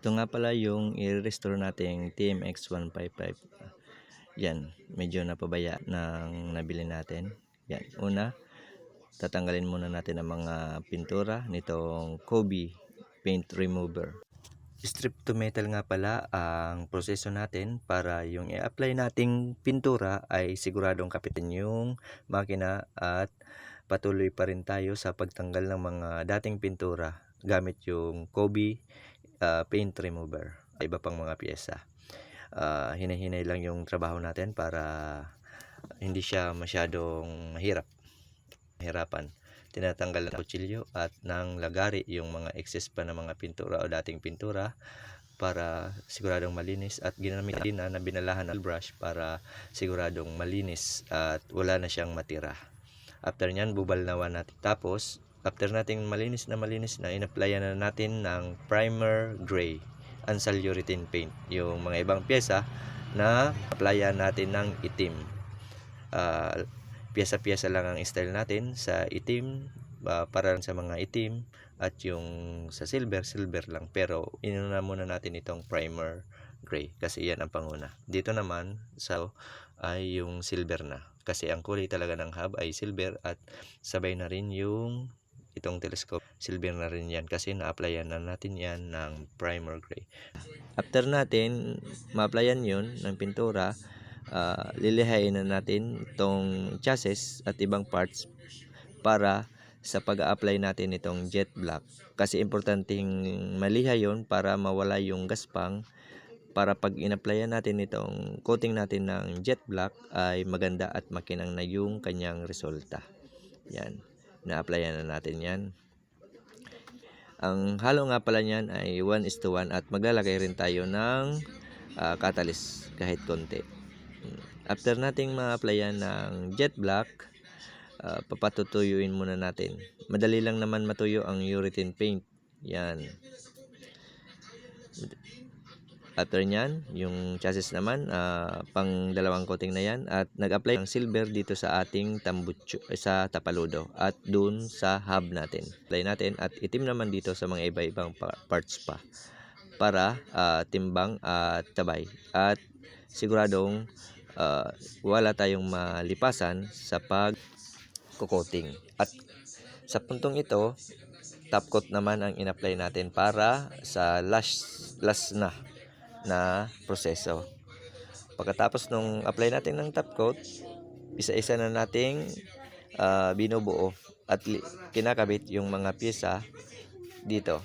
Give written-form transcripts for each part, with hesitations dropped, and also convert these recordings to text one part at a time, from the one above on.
Ito nga pala yung i-restore nating TMX 155. Yan, medyo napabaya ng nabili natin. Yan, una, tatanggalin muna natin ang mga pintura nitong Kobe paint remover. Strip to metal nga pala ang proseso natin para yung i-apply nating pintura ay siguradong kapitan yung makina at patuloy pa rin tayo sa pagtanggal ng mga dating pintura gamit yung Kobe paint remover, iba pang mga piyesa. Hinay-hinay lang yung trabaho natin para hindi siya masyadong mahirapan. Tinatanggal ng kutsilyo at ng lagari yung mga excess pa na mga pintura o dating pintura para siguradong malinis, at ginamit din na binalahan ng brush para siguradong malinis at wala na siyang matira. After nyan, bubalnawan natin. Tapos after nating malinis na in-applyan na natin ng primer gray ansalurethrin paint yung mga ibang pyesa na applyan natin ng itim. Piyesa-piyesa lang ang style natin sa itim, para sa mga itim, at yung sa silver lang, pero inuna muna natin itong primer gray kasi yan ang panguna. Dito naman sa ay yung silver na, kasi ang kulay talaga ng hub ay silver, at sabay na rin yung itong telescope silver na rin yan kasi na-applyan na natin yan ng primer gray. After natin ma-applyan yun ng pintura, lilihain na natin itong chassis at ibang parts para sa pag-a-apply natin itong jet black, kasi importanteng maliha yon para mawala yung gaspang, para pag in-applyan natin itong coating natin ng jet black ay maganda at makinang na yung kanyang resulta. Yan, na-applyan na natin yan. Ang halo nga pala niyan ay 1:1 at maglalagay rin tayo ng catalyst kahit konti. After nating ma-applyan ng jet black, papatutuyuin muna natin. Madali lang naman matuyo ang urethane paint. Yan. After nyan, yung chassis naman, pang dalawang coating na yan, at nag-apply ng silver dito sa ating tambutso, sa tapaludo, at dun sa hub natin. Apply natin, at itim naman dito sa mga iba-ibang parts pa, para timbang at tabay, at siguradong wala tayong malipasan sa pag-coating. At sa puntong ito, top coat naman ang in-apply natin para sa last na proseso. Pagkatapos nung apply natin ng top coat, isa-isa na nating binubuo at kinakabit yung mga pyesa dito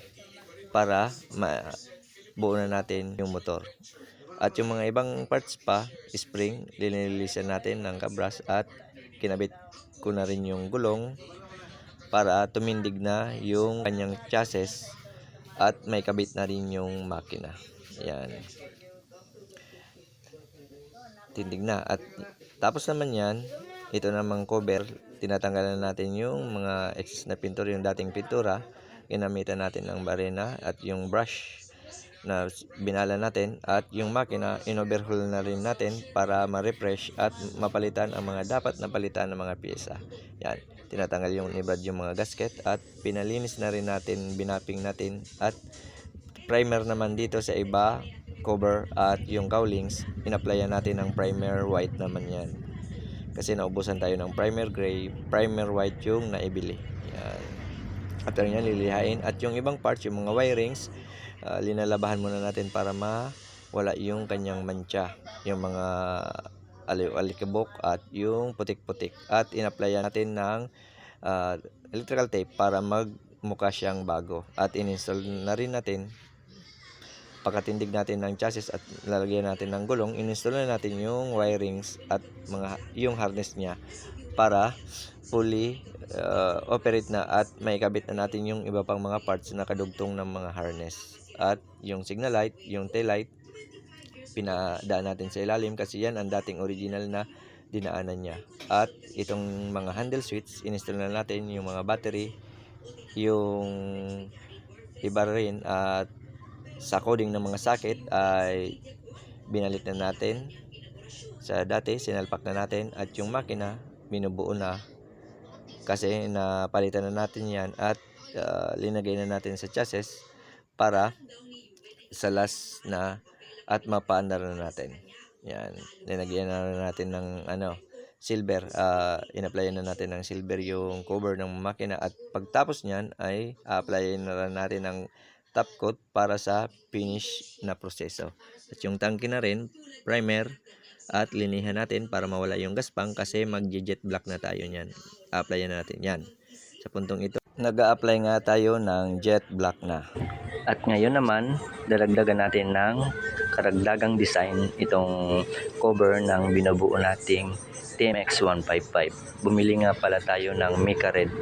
para mabuo na natin yung motor. At yung mga ibang parts pa, spring, linilisan natin ng kabras, at kinabit ko na rin yung gulong para tumindig na yung kanyang chassis at may kabit na rin yung makina. Yan. Tindig na. At tapos naman yan, ito namang cover, tinatanggalan natin yung mga excess na pintura, yung dating pintura. Ginamitan natin ng barena at yung brush na binala natin, at yung makina in-overhaul na rin natin para ma-refresh at mapalitan ang mga dapat na palitan ng mga pyesa. Yan, tinatanggal yung ibad yung mga gasket, at pinalinis na rin natin, binapping natin, at primer naman dito sa iba, cover at yung cowlings, in-applyan natin ng primer white naman yan. Kasi naubusan tayo ng primer gray, primer white yung naibili. Yan. After nyan, lilihain. At yung ibang parts, yung mga wirings, linalabahan muna natin para mawala yung kanyang mancha, yung mga alikabok at yung putik-putik. At in-applyan natin ng electrical tape para magmukha siyang bago. At in-install na rin natin, pagkatindig natin ng chassis at lalagyan natin ng gulong, in-install na natin yung wirings at yung harness niya para fully operate na, at may kabit na natin yung iba pang mga parts na kadugtong ng mga harness. At yung signal light, yung tail light, pinadaan natin sa ilalim kasi yan ang dating original na dinaanan niya. At itong mga handle switch, in-install na natin yung mga battery, yung iba rin, at sa coding ng mga socket ay binalit na natin sa dati, sinalpak na natin, at yung makina binubuo na kasi napalitan na natin yan, at linagay na natin sa chassis para sa last na at mapaandar na natin. Yan. Nilagyan na natin ng silver. In-applyan na natin ng silver yung cover ng makina at pagtapos niyan ay applyan na natin ng top coat para sa finish na proseso. At yung tangke na rin, primer at linihan natin para mawala yung gaspang kasi mag-jet black na tayo niyan. Applyan na natin yan. Sa puntong ito, nag-a-apply nga tayo ng jet black na. At ngayon naman, dadagdagan natin ng karagdagang design itong cover ng binubuo nating TMX 155. Bumili nga pala tayo ng Mica Red.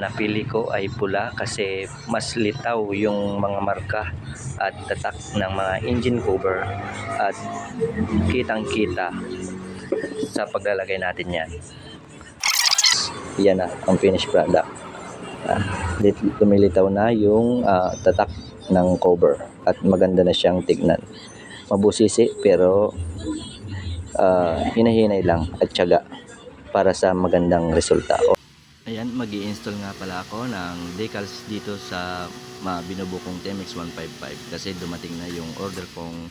Napili ko ay pula kasi mas litaw yung mga marka at tatak ng mga engine cover at kitang-kita sa paglalagay natin yan. Yan na ang finished product. Lumilitaw na yung tatak ng cover at maganda na siyang tignan. Mabusisi pero hinahinay lang at tiyaga para sa magandang resulta. Ayan, mag-i-install nga pala ako ng decals dito sa binubukong TMX 155 kasi dumating na yung order kong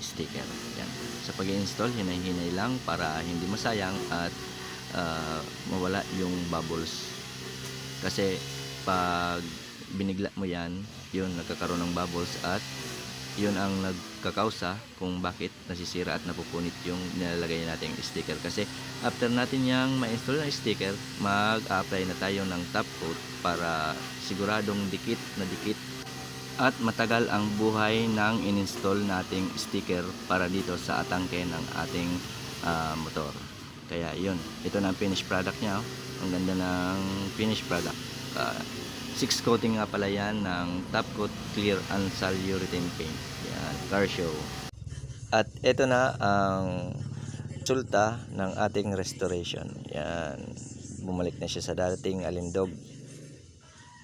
sticker. Yan. Sa pag-i-install, hinay-hinay lang para hindi masayang at mawala yung bubbles. Kasi pag binigla mo yan, yun nagkakaroon ng bubbles at yun ang nagkakausa kung bakit nasisira at napupunit yung nilalagay nating sticker. Kasi after natin yung ma-install na sticker, mag-apply na tayo ng top coat para siguradong dikit na dikit at matagal ang buhay ng in-install nating sticker para dito sa atangke ng ating motor. Kaya yun, ito na ang finished product niya. Ang ganda ng finished product. 6 coating nga pala yan ng top coat clear Ansal urethane paint. Yan, car show. At ito na ang resulta ng ating restoration. Yan, bumalik na siya sa dating alindog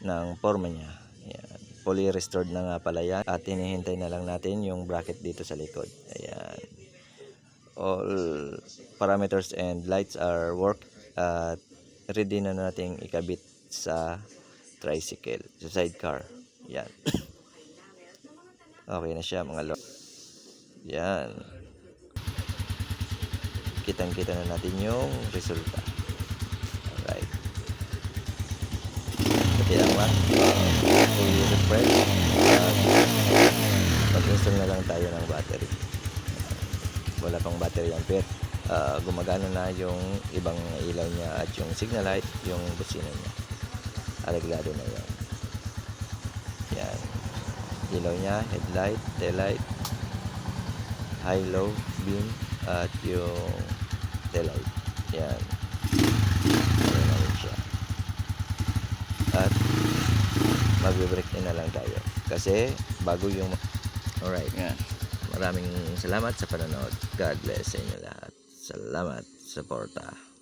ng forma niya. Yan, fully restored na nga pala yan. At hinihintay na lang natin yung bracket dito sa likod. Ayan. All parameters and lights are work at ready na nating ikabit sa tricycle, sa sidecar. Yan. Okay na siya mga lo. Yan. Kitang-kita na natin yung resulta. Alright. Pati lang ba? I-refresh. Mag-install na lang tayo ng battery. Wala pang battery yan, pero gumagana na yung ibang ilaw niya at yung signal light, yung busina niya. Areglado na yan. Yan. Ilaw niya, headlight, taillight, high, low, beam, at yung taillight. Yan. Ayan na rin siya. At mag-break in na lang tayo. Kasi bago yung... Alright. Yan. Maraming salamat sa panonood. God bless sa inyo lahat. Salamat sa suporta.